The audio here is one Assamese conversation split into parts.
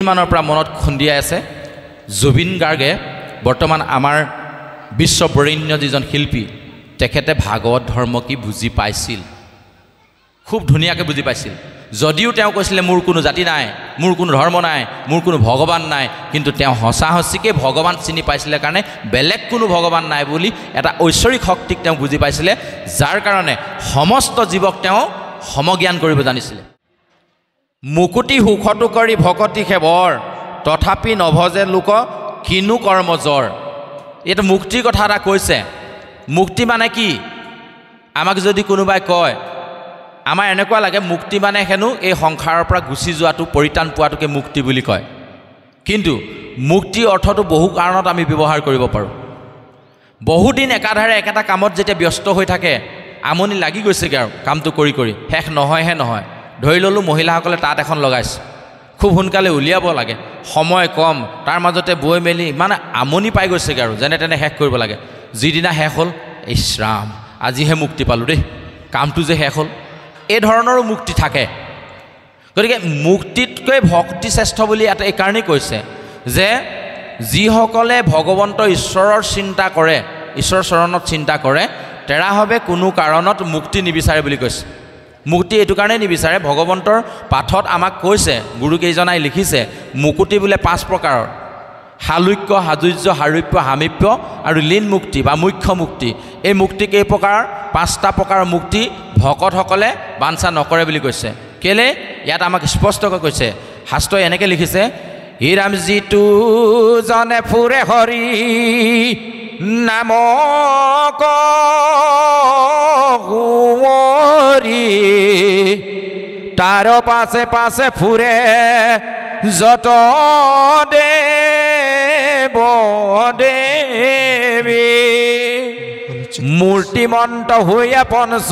কেইদিনমানৰ পৰা মনত খুন্দিয়াই আছে জুবিন গাৰ্গে বৰ্তমান আমাৰ বিশ্ববৰেণ্য যিজন শিল্পী তেখেতে ভাগৱত ধৰ্ম কি বুজি পাইছিল খুব ধুনীয়াকৈ বুজি পাইছিল যদিও তেওঁ কৈছিলে মোৰ কোনো জাতি নাই মোৰ কোনো ধৰ্ম নাই মোৰ কোনো ভগৱান নাই কিন্তু তেওঁ সঁচা সঁচিকৈ ভগৱান চিনি পাইছিলে কাৰণে বেলেগ কোনো ভগৱান নাই বুলি এটা ঐশ্বৰিক শক্তিক তেওঁ বুজি পাইছিলে যাৰ কাৰণে সমস্ত জীৱক তেওঁ সমজ্ঞান কৰিব জানিছিলে মুকুতি সুখটো কৰি ভকতি সেৱৰ তথাপি নভজে লোক কিনো কৰ্মজৰ এইটো মুক্তিৰ কথা এটা কৈছে মুক্তি মানে কি আমাক যদি কোনোবাই কয় আমাৰ এনেকুৱা লাগে মুক্তি মানে হেনো এই সংসাৰৰ পৰা গুচি যোৱাটো পৰিত্ৰাণ পোৱাটোকে মুক্তি বুলি কয় কিন্তু মুক্তি অৰ্থটো বহু কাৰণত আমি ব্যৱহাৰ কৰিব পাৰোঁ বহুদিন একাধাৰে একেটা কামত যেতিয়া ব্যস্ত হৈ থাকে আমনি লাগি গৈছেগৈ আৰু কামটো কৰি কৰি শেষ নহয়হে নহয় ধৰি ল'লোঁ মহিলাসকলে তাঁত এখন লগাইছে খুব সোনকালে উলিয়াব লাগে সময় কম তাৰ মাজতে বৈ মেলি মানে আমনি পাই গৈছেগৈ আৰু যেনে তেনে শেষ কৰিব লাগে যিদিনা শেষ হ'ল ইছ ৰাম আজিহে মুক্তি পালোঁ দেই কামটো যে শেষ হ'ল এই ধৰণৰো মুক্তি থাকে গতিকে মুক্তিতকৈ ভক্তি শ্ৰেষ্ঠ বুলি এটা এই কাৰণেই কৈছে যে যিসকলে ভগৱন্তৰ ঈশ্বৰৰ চিন্তা কৰে ঈশ্বৰৰ চৰণত চিন্তা কৰে তেৰাভাৱে কোনো কাৰণত মুক্তি নিবিচাৰে বুলি কৈছে মুক্তি এইটো কাৰণেই নিবিচাৰে ভগৱন্তৰ পাঠত আমাক কৈছে গুৰুকেইজনাই লিখিছে মুকুতি বোলে 5 প্ৰকাৰৰ হালুক্য হাজুৰ্য হাৰূপ্য হামিপ্য আৰু লীন মুক্তি বা মুখ্য মুক্তি এই মুক্তি কেই প্ৰকাৰ 5টা প্ৰকাৰৰ মুক্তি ভকতসকলে বাঞ্ছা নকৰে বুলি কৈছে কেলে ইয়াত আমাক স্পষ্টকৈ কৈছে শাস্ত্ৰই এনেকৈ লিখিছে হিৰাম যিটো জনে ফুৰে হৰি নামক হুঁৱৰি তাৰ পাছে পাছে ফুৰে যত দেৱ দেৱী মূৰ্তিমন্ত হৈয়া পঞ্চ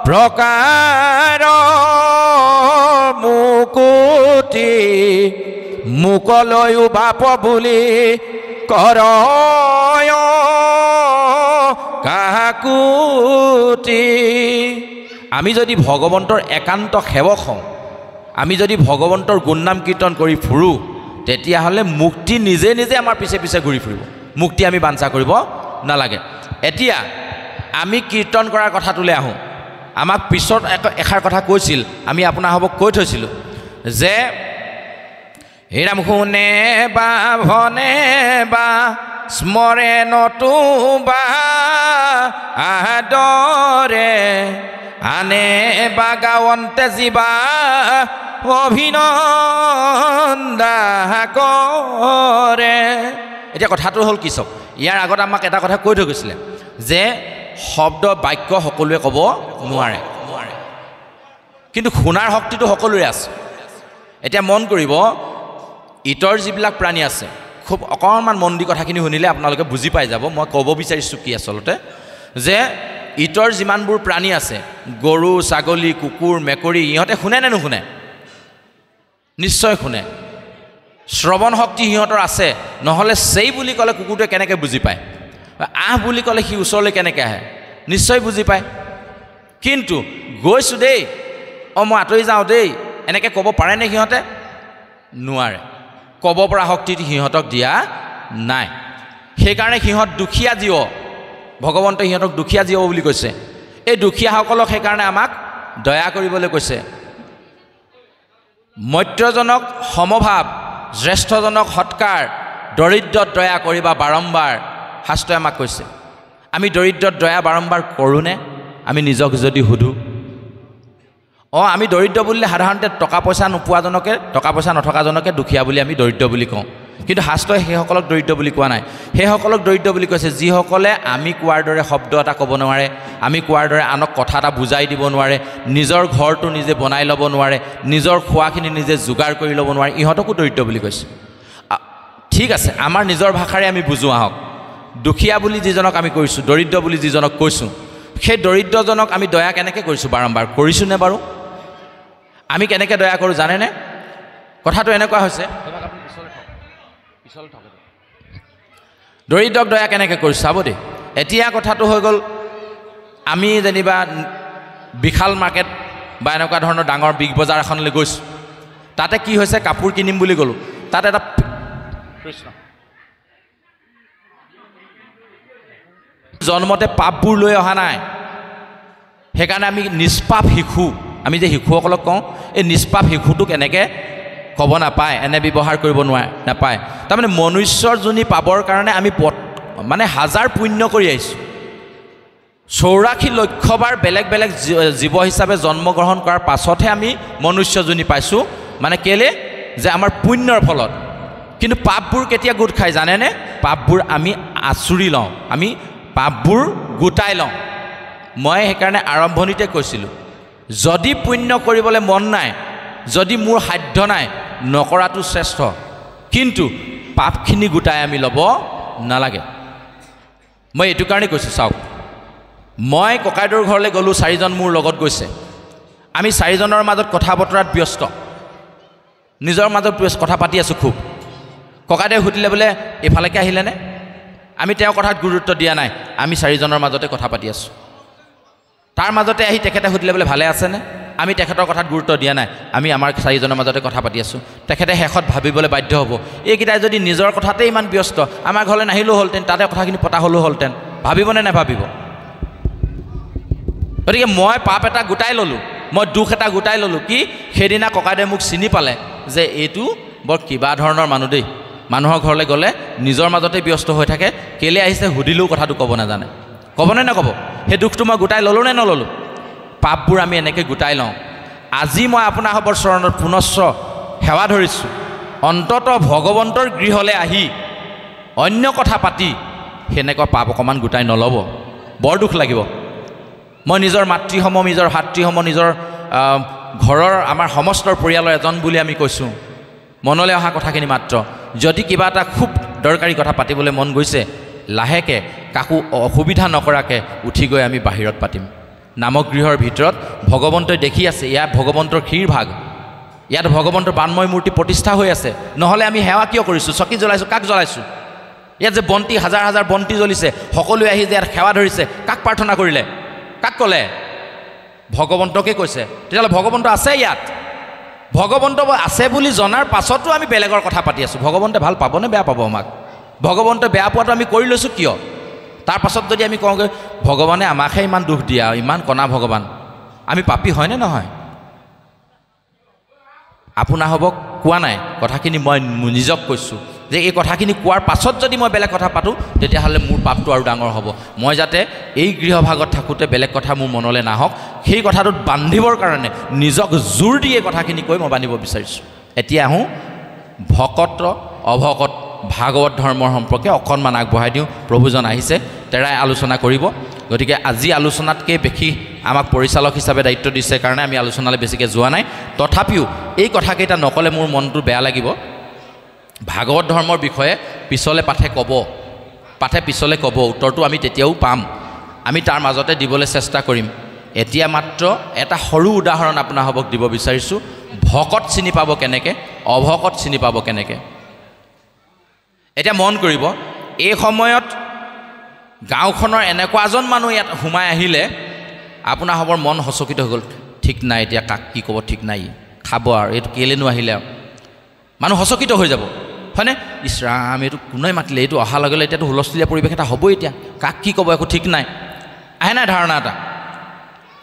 প্ৰকাৰ মুকুতি মুকলৈও বাপ বুলি কৰয় কাকুতি আমি যদি ভগৱন্তৰ একান্ত সেৱক হওঁ আমি যদি ভগৱন্তৰ গুণনাম কীৰ্তন কৰি ফুৰোঁ তেতিয়াহ'লে মুক্তি নিজে নিজে আমাৰ পিছে পিছে ঘূৰি ফুৰিব মুক্তি আমি বাঞ্ছা কৰিব নালাগে এতিয়া আমি কীৰ্তন কৰাৰ কথাটোলৈ আহোঁ আমাক পিছত এষাৰ কথা কৈছিল আমি আপোনাসবক কৈ থৈছিলোঁ যে হেৰাম শুনে বা ভনে বা স্মৰে নতুবা আদৰে আনে বা গাৱন্তে জীৱা অভিনন্দা কৰে এতিয়া কথাটো হ'ল কি চাওক ইয়াৰ আগত আমাক এটা কথা কৈ থৈ গৈছিলে যে শব্দ বাক্য সকলোৱে ক'ব নোৱাৰে কিন্তু শুনাৰ শক্তিটো সকলোৰে আছে এতিয়া মন কৰিব ইতৰ যিবিলাক প্ৰাণী আছে খুব অকণমান মন দি কথাখিনি শুনিলে আপোনালোকে বুজি পাই যাব মই ক'ব বিচাৰিছোঁ কি আচলতে যে ইতৰ যিমানবোৰ প্ৰাণী আছে গৰু ছাগলী কুকুৰ মেকুৰী ইহঁতে শুনে নে নুশুনে নিশ্চয় শুনে শ্ৰৱণ শক্তি সিহঁতৰ আছে নহ'লে সেই বুলি ক'লে কুকুৰটোৱে কেনেকৈ বুজি পায় আহ বুলি ক'লে সি ওচৰলৈ কেনেকৈ আহে নিশ্চয় বুজি পায় কিন্তু গৈছোঁ দেই মই আঁতৰি যাওঁ দেই এনেকৈ ক'ব পাৰেনে সিহঁতে নোৱাৰে ক'ব পৰা শক্তিটো সিহঁতক দিয়া নাই সেইকাৰণে সিহঁত দুখীয়া জীৱ ভগৱন্তই সিহঁতক দুখীয়া জীৱ বুলি কৈছে এই দুখীয়াসকলক সেইকাৰণে আমাক দয়া কৰিবলৈ কৈছে মৈত্ৰজনক সমভাৱ জ্যেষ্ঠজনক সৎকাৰ দৰিদ্ৰত দয়া কৰিবা বাৰম্বাৰ শাস্ত্ৰই আমাক কৈছে আমি দৰিদ্ৰত দয়া বাৰম্বাৰ কৰোঁনে আমি নিজক যদি সোধোঁ আমি দৰিদ্ৰ বুলিলে সাধাৰণতে টকা পইচা নোপোৱাজনকে টকা পইচা নথকাজনকে দুখীয়া বুলি আমি দৰিদ্ৰ বুলি কওঁ কিন্তু শাস্ত্ৰই সেইসকলক দৰিদ্ৰ বুলি কোৱা নাই সেইসকলক দৰিদ্ৰ বুলি কৈছে যিসকলে আমি কোৱাৰ দৰে শব্দ এটা ক'ব নোৱাৰে আমি কোৱাৰ দৰে আনক কথা এটা বুজাই দিব নোৱাৰে নিজৰ ঘৰটো নিজে বনাই ল'ব নোৱাৰে নিজৰ খোৱাখিনি নিজে যোগাৰ কৰি ল'ব নোৱাৰে ইহঁতকো দৰিদ্ৰ বুলি কৈছে ঠিক আছে আমাৰ নিজৰ ভাষাৰে আমি বুজোঁ আহক দুখীয়া বুলি যিজনক আমি কৈছোঁ দৰিদ্ৰ বুলি যিজনক কৈছোঁ সেই দৰিদ্ৰজনক আমি দয়া কেনেকৈ কৰিছোঁ বাৰম্বাৰ কৰিছোঁনে বাৰু আমি কেনেকৈ দয়া কৰোঁ জানেনে কথাটো এনেকুৱা হৈছে দৰিদ্ৰক দয়া কেনেকৈ কৰিছোঁ চাব দেই এতিয়া কথাটো হৈ গ'ল আমি যেনিবা বিশাল মাৰ্কেট বা এনেকুৱা ধৰণৰ ডাঙৰ বিগ বজাৰ এখনলৈ গৈছোঁ তাতে কি হৈছে কাপোৰ কিনিম বুলি গ'লোঁ তাত এটা কৃষ্ণ জন্মতে পাপবোৰ লৈ অহা নাই সেইকাৰণে আমি নিষ্পাপ শিশু আমি যে শিশুসকলক কওঁ এই নিষ্পাপ শিশুটোক এনেকৈ ক'ব নাপায় এনে ব্যৱহাৰ কৰিব নাপায় তাৰমানে মনুষ্যৰ যোনি পাবৰ কাৰণে আমি মানে হাজাৰ পুণ্য কৰি আহিছোঁ 84 লক্ষবাৰ বেলেগ বেলেগ জীৱ হিচাপে জন্মগ্ৰহণ কৰাৰ পাছতহে আমি মনুষ্যজনী পাইছোঁ মানে কেলে যে আমাৰ পুণ্যৰ ফলত কিন্তু পাপবোৰ কেতিয়া গোট খাই জানেনে পাপবোৰ আমি আচুৰি লওঁ আমি পাপবোৰ গোটাই লওঁ মই সেইকাৰণে আৰম্ভণিতে কৈছিলোঁ যদি পুণ্য কৰিবলৈ মন নাই যদি মোৰ সাধ্য নাই নকৰাটো শ্ৰেষ্ঠ কিন্তু পাপখিনি গোটাই আমি ল'ব নালাগে মই এইটো কাৰণে কৈছোঁ চাওক মই ককাইদেউৰ ঘৰলৈ গ'লোঁ 4জন মোৰ লগত গৈছে আমি 4জনৰ মাজত কথা বতৰাত ব্যস্ত নিজৰ মাজত কথা পাতি আছোঁ খুব ককাইদেউ সুধিলে বোলে এফালেকে আহিলেনে আমি তেওঁৰ কথাত গুৰুত্ব দিয়া নাই আমি 4জনৰ মাজতে কথা পাতি আছোঁ তাৰ মাজতে আহি তেখেতে সুধিলে বোলে ভালে আছেনে আমি তেখেতৰ কথাত গুৰুত্ব দিয়া নাই আমি আমাৰ 4জনৰ মাজতে কথা পাতি আছোঁ তেখেতে শেষত ভাবিবলৈ বাধ্য হ'ব এইকেইটাই যদি নিজৰ কথাতে ইমান ব্যস্ত আমাৰ ঘৰলৈ নাহিলেও হ'লহেঁতেন তাতে কথাখিনি পতা হ'লেও হ'লহেঁতেন ভাবিবনে নাভাবিব গতিকে মই পাপ এটা গোটাই ল'লোঁ মই দুখ এটা গোটাই ল'লোঁ কি সেইদিনা ককাইদেৱে মোক চিনি পালে যে এইটো বৰ কিবা ধৰণৰ মানুহ দেই মানুহৰ ঘৰলৈ গ'লে নিজৰ মাজতে ব্যস্ত হৈ থাকে কেলে আহিছে সুধিলেও কথাটো ক'ব নাজানে ক'বনে নক'ব সেই দুখটো মই গোটাই ল'লোঁ নে নল'লোঁ পাপবোৰ আমি এনেকৈ গোটাই লওঁ আজি মই আপোনাসৱৰ চৰণত পুনশ্চ সেৱা ধৰিছোঁ অন্ততঃ ভগৱন্তৰ গৃহলৈ আহি অন্য কথা পাতি সেনেকুৱা পাপ অকণমান গোটাই নল'ব বৰ দুখ লাগিব মই নিজৰ মাতৃসম নিজৰ ভাতৃসম নিজৰ ঘৰৰ আমাৰ সমস্তৰ পৰিয়ালৰ এজন বুলি আমি কৈছোঁ মনলৈ অহা কথাখিনি মাত্ৰ যদি কিবা এটা খুব দৰকাৰী কথা পাতিবলৈ মন গৈছে লাহেকৈ কাকো অসুবিধা নকৰাকৈ উঠি গৈ আমি বাহিৰত পাতিম নামগৃহৰ ভিতৰত ভগৱন্তই দেখি আছে ইয়াত ভগৱন্তৰ ক্ষীৰ ভাগ ইয়াত ভগৱন্তৰ বানময় মূৰ্তি প্ৰতিষ্ঠা হৈ আছে নহ'লে আমি সেৱা কিয় কৰিছোঁ চকী জ্বলাইছোঁ কাক জ্বলাইছোঁ ইয়াত যে বন্তি হাজাৰ হাজাৰ বন্তি জ্বলিছে সকলোৱে আহি যে ইয়াত সেৱা ধৰিছে কাক প্ৰাৰ্থনা কৰিলে কাক ক'লে ভগৱন্তকে কৈছে তেতিয়াহ'লে ভগৱন্ত আছে ইয়াত ভগৱন্ত আছে বুলি জনাৰ পাছতো আমি বেলেগৰ কথা পাতি আছোঁ ভগৱন্তে ভাল পাবনে বেয়া পাব আমাক ভগৱন্তে বেয়া পোৱাটো আমি কৰি লৈছোঁ কিয় তাৰ পাছত যদি আমি কওঁগৈ ভগৱানে আমাকহে ইমান দুখ দিয়া ইমান কণা ভগৱান আমি পাপী হয়নে নহয় আপোনাসৱক কোৱা নাই কথাখিনি মই নিজক কৈছোঁ যে এই কথাখিনি কোৱাৰ পাছত যদি মই বেলেগ কথা পাতোঁ তেতিয়াহ'লে মোৰ পাপটো আৰু ডাঙৰ হ'ব মই যাতে এই গৃহভাগত থাকোঁতে বেলেগ কথা মোৰ মনলৈ নাহক সেই কথাটোত বান্ধিবৰ কাৰণে নিজক জোৰ দি এই কথাখিনি কৈ মই বান্ধিব বিচাৰিছোঁ এতিয়া আহোঁ ভকত অভকত ভাগৱত ধৰ্মৰ সম্পৰ্কে অকণমান আগবঢ়াই দিওঁ প্ৰভুজন আহিছে তেৰাই আলোচনা কৰিব গতিকে আজি আলোচনাতকৈ বেছি আমাক পৰিচালক হিচাপে দায়িত্ব দিছে কাৰণে আমি আলোচনালৈ বেছিকৈ যোৱা নাই তথাপিও এই কথাকেইটা নক'লে মোৰ মনটো বেয়া লাগিব ভাগৱত ধৰ্মৰ বিষয়ে পিছলৈ পাঠে পিছলৈ ক'ব উত্তৰটো আমি তেতিয়াও পাম আমি তাৰ মাজতে দিবলৈ চেষ্টা কৰিম এতিয়া মাত্ৰ এটা সৰু উদাহৰণ আপোনাসৱক দিব বিচাৰিছোঁ ভকত চিনি পাব কেনেকৈ অভকত চিনি পাব কেনেকৈ এতিয়া মন কৰিব এই সময়ত গাঁওখনৰ এনেকুৱা এজন মানুহ ইয়াত সোমাই আহিলে আপোনাসৱৰ মন সচকিত হৈ গ'ল ঠিক নাই এতিয়া কাক কি ক'ব ঠিক নাই খাব আৰু এইটো কেলেনো আহিলে মানুহ সচকিত হৈ যাব হয়নে ইছৰাম এইটো কোনে মাতিলে এইটো অহাৰ লগে লগে এতিয়াতো হুলস্থুলীয়া পৰিৱেশ এটা হ'বই এতিয়া কাক কি ক'ব একো ঠিক নাই আহে নাই ধাৰণা এটা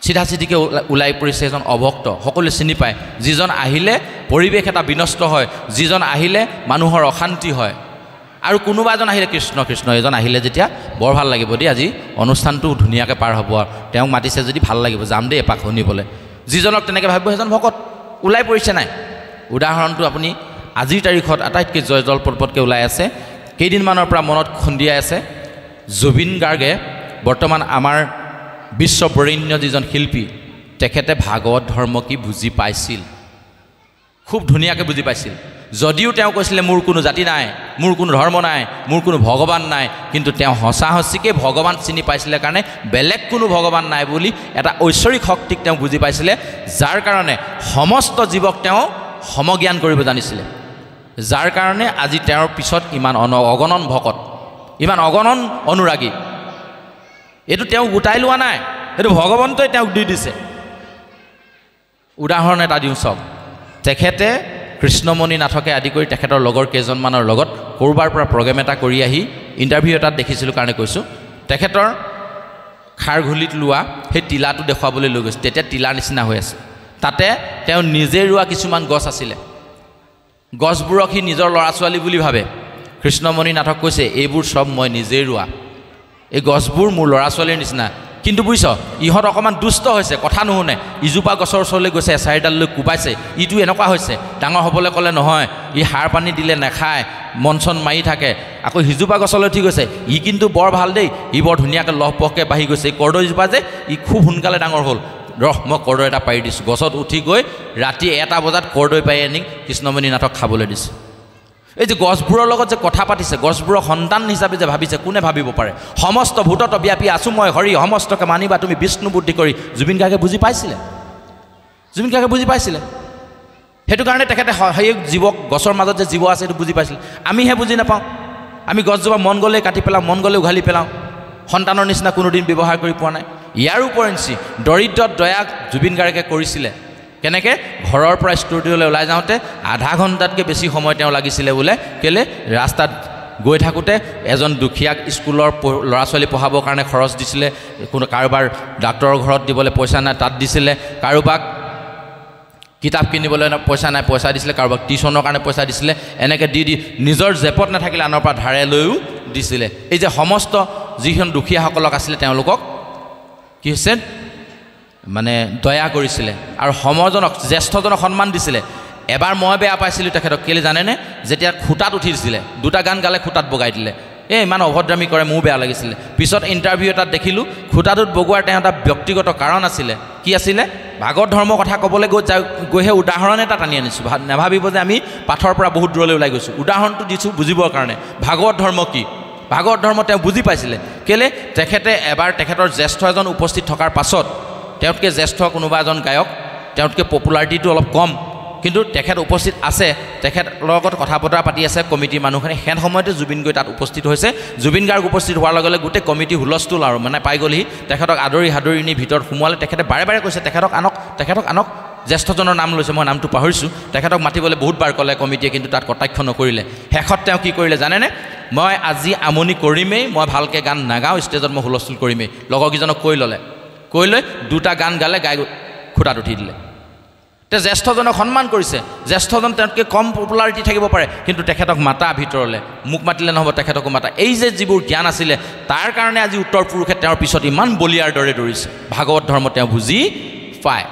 চিধা চিধিকৈ ওলাই পৰিছে এজন অভক্ত সকলোৱে চিনি পায় যিজন আহিলে পৰিৱেশ এটা বিনষ্ট হয় যিজন আহিলে মানুহৰ অশান্তি হয় আৰু কোনোবা এজন আহিলে কৃষ্ণ কৃষ্ণ এজন আহিলে যেতিয়া বৰ ভাল লাগিব দেই আজি অনুষ্ঠানটো ধুনীয়াকৈ পাৰ হ'ব আৰু তেওঁক মাতিছে যদি ভাল লাগিব যাম দেই এপাক শুনিবলৈ যিজনক তেনেকৈ ভাবিব সেইজন ভকত ওলাই পৰিছে নাই উদাহৰণটো আপুনি আজিৰ তাৰিখত আটাইতকৈ জয় জলপটপটকৈ ওলাই আছে কেইদিনমানৰ পৰা মনত খুন্দিয়াই আছে জুবিন গাৰ্গে বৰ্তমান আমাৰ বিশ্ববৰেণ্য যিজন শিল্পী তেখেতে ভাগৱত ধৰ্ম কি বুজি পাইছিল খুব ধুনীয়াকৈ বুজি পাইছিল যদিও তেওঁ কৈছিলে মোৰ কোনো জাতি নাই মোৰ কোনো ধৰ্ম নাই মোৰ কোনো ভগৱান নাই কিন্তু তেওঁ সঁচা সঁচিকৈ ভগৱান চিনি পাইছিলে কাৰণে বেলেগ কোনো ভগৱান নাই বুলি এটা ঐশ্বৰিক শক্তিক তেওঁ বুজি পাইছিলে যাৰ কাৰণে সমস্ত জীৱক তেওঁ সমজ্ঞান কৰিব জানিছিলে যাৰ কাৰণে আজি তেওঁৰ পিছত ইমান অগণন ভকত ইমান অগণন অনুৰাগী এইটো তেওঁ গোটাই লোৱা নাই এইটো ভগৱন্তই তেওঁক দি দিছে উদাহৰণ এটা দিওঁ চাওক তেখেতে কৃষ্ণমণি নাথকে আদি কৰি তেখেতৰ লগৰ কেইজনমানৰ লগত ক'ৰবাৰ পৰা প্ৰগ্ৰেম এটা কৰি আহি ইণ্টাৰভিউ এটাত দেখিছিলোঁ কাৰণে কৈছোঁ তেখেতৰ খাৰঘুলিত লোৱা সেই টিলাটো দেখুৱাবলৈ লৈ গৈছে তেতিয়া টিলাৰ নিচিনা হৈ আছে তাতে তেওঁ নিজে ৰোৱা কিছুমান গছ আছিলে গছবোৰক সি নিজৰ ল'ৰা ছোৱালী বুলি ভাবে কৃষ্ণমণি নাথক কৈছে এইবোৰ চব মই নিজে ৰোৱা এই গছবোৰ মোৰ ল'ৰা ছোৱালীৰ নিচিনা কিন্তু বুজিছ ইহঁত অকণমান দুষ্ট হৈছে কথা নুশুনে ইজোপা গছৰ ওচৰলৈ গৈছে এচাৰিডাল লৈ কোবাইছে ইটো এনেকুৱা হৈছে ডাঙৰ হ'বলৈ ক'লে নহয় ই সাৰ পানী দিলে নাখায় মন চন মাৰি থাকে আকৌ সিজোপা গছলৈ উঠি গৈছে ই কিন্তু বৰ ভাল দেই ই বৰ ধুনীয়াকৈ লহপহকৈ বাঢ়ি গৈছে এই কৰ্দৈজোপা যে ই খুব সোনকালে ডাঙৰ হ'ল মই কৰ্দৈ এটা পাৰি দিছোঁ গছত উঠি গৈ ৰাতি 1টা বজাত কৰ্দৈ পাৰি আনি কৃষ্ণমণি নাথক খাবলৈ দিছে এই যে গছবোৰৰ লগত যে কথা পাতিছে গছবোৰৰ সন্তান হিচাপে যে ভাবিছে কোনে ভাবিব পাৰে সমস্ত ভূতত ব্যাপী আছোঁ মই হৰি সমস্তকে মানিবা তুমি বিষ্ণু বুদ্ধি কৰি জুবিন গাৰ্গে বুজি পাইছিলে সেইটো কাৰণে তেখেতে সেই জীৱক গছৰ মাজত যে জীৱ আছে সেইটো বুজি পাইছিলে আমিহে বুজি নাপাওঁ আমি গছজোপা মন গ'লে কাটি পেলাওঁ মন গ'লে উঘালি পেলাওঁ সন্তানৰ নিচিনা কোনোদিন ব্যৱহাৰ কৰি পোৱা নাই ইয়াৰ উপৰিঞ্চি দৰিদ্ৰত দয়াক জুবিন গাৰ্গে কৰিছিলে কেনেকৈ ঘৰৰ পৰা ষ্টুডিঅ'লৈ ওলাই যাওঁতে আধা ঘণ্টাতকৈ বেছি সময় তেওঁ লাগিছিলে বোলে কেলৈ ৰাস্তাত গৈ থাকোঁতে এজন দুখীয়াক স্কুলৰ ল'ৰা ছোৱালী পঢ়াবৰ কাৰণে খৰচ দিছিলে কোনো কাৰোবাৰ ডাক্তৰৰ ঘৰত দিবলৈ পইচা নাই তাত দিছিলে কাৰোবাক কিতাপ কিনিবলৈ পইচা নাই পইচা দিছিলে কাৰোবাক টিউশ্যনৰ কাৰণে পইচা দিছিলে এনেকৈ দি নিজৰ জেপত নাথাকিলে আনৰ পৰা ধাৰে লৈও দিছিলে এই যে সমস্ত যিখন দুখীয়াসকলক আছিলে তেওঁলোকক কি হৈছে মানে দয়া কৰিছিলে আৰু সমজনক জ্যেষ্ঠজনক সন্মান দিছিলে এবাৰ মই বেয়া পাইছিলোঁ তেখেতক কেলৈ জানেনে যেতিয়া খুঁটাত উঠি দিছিলে 2টা গান গালে খুঁটাত বগাই দিলে ইমান অভদ্ৰামী কৰে মোৰ বেয়া লাগিছিলে পিছত ইণ্টাৰভিউ এটাত দেখিলোঁ খুঁটাটোত বগোৱাৰ তেওঁ এটা ব্যক্তিগত কাৰণ আছিলে কি আছিলে ভাগৱত ধৰ্মৰ কথা ক'বলৈ গৈহে উদাহৰণ এটা টানি আনিছোঁ নাভাবিব যে আমি পাঠৰ পৰা বহুত দূৰলৈ ওলাই গৈছোঁ উদাহৰণটো দিছোঁ বুজিবৰ কাৰণে ভাগৱত ধৰ্ম কি ভাগৱত ধৰ্ম তেওঁ বুজি পাইছিলে কেলৈ তেখেতে এবাৰ তেখেতৰ জ্যেষ্ঠ এজন উপস্থিত থকাৰ পাছত তেওঁতকৈ জ্যেষ্ঠ কোনোবা এজন গায়ক তেওঁতকৈ পপুলাৰিটিটো অলপ কম কিন্তু তেখেত উপস্থিত আছে তেখেত লগত কথা বতৰা পাতি আছে কমিটিৰ মানুহখিনি সেন সময়তে জুবিন গৈ তাত উপস্থিত হৈছে জুবিন গাৰ্গ উপস্থিত হোৱাৰ লগে লগে গোটেই কমিটি হুলস্থুল আৰু মানে পাই গ'লহি তেখেতক আদৰি সাদৰি নি ভিতৰত সোমোৱালে তেখেতে বাৰে বাৰে কৈছে তেখেতক আনক জ্যেষ্ঠজনৰ নাম লৈছে মই নামটো পাহৰিছোঁ তেখেতক মাতিবলৈ বহুতবাৰ ক'লে কমিটিয়ে কিন্তু তাত কটাক্ষ নকৰিলে শেষত তেওঁ কি কৰিলে জানেনে মই আজি আমনি কৰিমেই মই ভালকৈ গান নাগাওঁ ষ্টেজত মই হুলস্থুল কৰিমেই লগৰকেইজনক কৈ লৈ 2টা গান গালে গাই খুঁটাত উঠি দিলে তে জ্যেষ্ঠজনক সন্মান কৰিছে জ্যেষ্ঠজন তেওঁতকৈ কম পপুলাৰিটি থাকিব পাৰে কিন্তু তেখেতক মাতা ভিতৰলৈ মোক মাতিলে নহ'ব তেখেতকো মাতা এই যে যিবোৰ জ্ঞান আছিলে তাৰ কাৰণে আজি উত্তৰ পুৰুষে তেওঁৰ পিছত ইমান বলিয়াৰ দৰে দৌৰিছে ভাগৱত ধৰ্ম তেওঁ বুজি পায়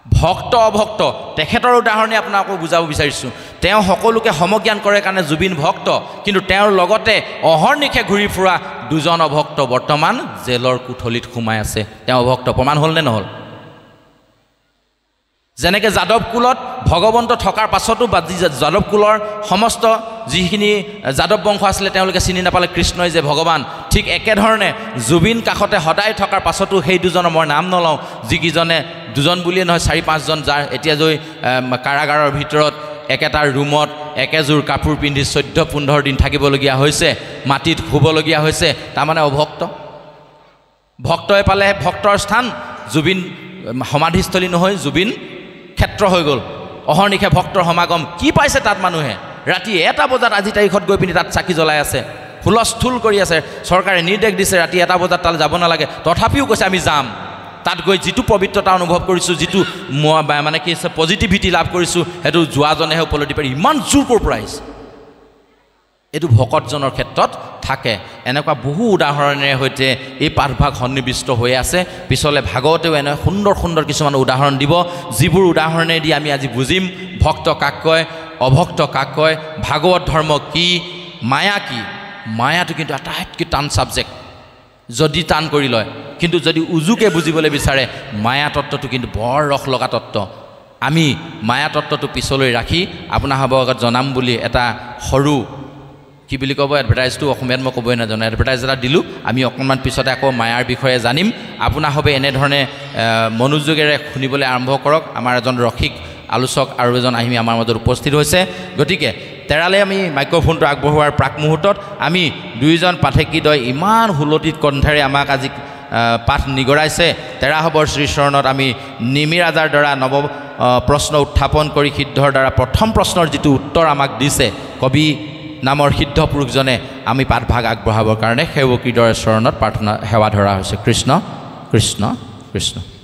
ভক্ত অভক্ত তেখেতৰ উদাহৰণে আপোনাকো বুজাব বিচাৰিছোঁ তেওঁ সকলোকে সমজ্ঞান কৰে কাৰণে জুবিন ভক্ত কিন্তু তেওঁৰ লগতে অহৰ্নিশে ঘূৰি ফুৰা 2জন অভক্ত বৰ্তমান জেলৰ কোঠলিত সোমাই আছে তেওঁ অভক্ত প্ৰমাণ হ'ল নে নহ'ল যেনেকৈ যাদৱ কুলত ভগৱন্ত থকাৰ পাছতো বা যাদৱ কুলৰ সমস্ত যিখিনি যাদৱ বংশ আছিলে তেওঁলোকে চিনি নাপালে কৃষ্ণই যে ভগৱান ঠিক একেধৰণে জুবিন কাষতে সদায় থকাৰ পাছতো সেই 2জনৰ মই নাম নলওঁ যিকেইজনে 2জন বুলিয়ে নহয় 4-5জন যাৰ এতিয়া যে কাৰাগাৰৰ ভিতৰত একেটা ৰুমত একেযোৰ কাপোৰ পিন্ধি 14-15 দিন থাকিবলগীয়া হৈছে মাটিত শুবলগীয়া হৈছে তাৰমানে অভক্ত ভক্তই পালে ভক্তৰ স্থান জুবিন সমাধিস্থলী নহয় জুবিন ক্ষেত্ৰ হৈ গ'ল অহৰ্নিশে ভক্তৰ সমাগম কি পাইছে তাত মানুহে ৰাতি 1টা বজাত আজি তাৰিখত গৈ পিনি তাত চাকি জ্বলাই আছে হুলস্থুল কৰি আছে চৰকাৰে নিৰ্দেশ দিছে ৰাতি 1টা বজাত তালৈ যাব নালাগে তথাপিও কৈছে আমি যাম তাত গৈ যিটো পবিত্ৰতা অনুভৱ কৰিছোঁ যিটো মানে কি আছে পজিটিভিটি লাভ কৰিছোঁ সেইটো যোৱাজনেহে উপলব্ধি পাৰি ইমান জোৰ ক'ৰ পৰা আহিছে এইটো ভকতজনৰ ক্ষেত্ৰত থাকে এনেকুৱা বহু উদাহৰণেৰে সৈতে এই পাঠভাগ সন্নিৱিষ্ট হৈ আছে পিছলৈ ভাগৱতেও এনে সুন্দৰ কিছুমান উদাহৰণ দিব যিবোৰ উদাহৰণেদি আমি আজি বুজিম ভক্ত কাক কয় অভক্ত কাক কয় ভাগৱত ধৰ্ম কি মায়াটো কিন্তু আটাইতকৈ টান ছাবজেক্ট যদি টান কৰি লয় কিন্তু যদি উজুকে বুজিবলৈ বিচাৰে মায়া তত্ত্বটো কিন্তু বৰ ৰস লগা তত্ত্ব আমি মায়া তত্ত্বটো পিছলৈ ৰাখি আপোনালোকৰ আগত জনাম বুলি এটা সৰু কি বুলি ক'ব এডভাৰটাইজটো অসমীয়াত মই ক'বই নাজানো এডভাৰটাইজ এটা দিলোঁ আমি অকণমান পিছতে আকৌ মায়াৰ বিষয়ে জানিম আপোনালোকে এনেধৰণে মনোযোগেৰে শুনিবলৈ আৰম্ভ কৰক আমাৰ এজন ৰসিক আলোচক আৰু এজন আহিমি আমাৰ মাজত উপস্থিত হৈছে গতিকে তেৰালে আমি মাইক্ৰফোনটো আগবঢ়োৱাৰ প্ৰাক মুহূৰ্তত আমি 2জন পাঠকীদ্বয় ইমান হুলতিত কণ্ঠেৰে আমাক আজি পাঠ নিগৰাইছে তেৰাহবৰ শ্ৰীচৰণত আমি নিমি ৰাজাৰ দ্বাৰা নৱ প্ৰশ্ন উত্থাপন কৰি সিদ্ধৰ দ্বাৰা প্ৰথম প্ৰশ্নৰ যিটো উত্তৰ আমাক দিছে কবি নামৰ সিদ্ধ পুৰুষজনে আমি পাঠভাগ আগবঢ়াবৰ কাৰণে সেৱকীৰ দৰে চৰণত প্ৰাৰ্থনা সেৱা ধৰা হৈছে। কৃষ্ণ কৃষ্ণ কৃষ্ণ।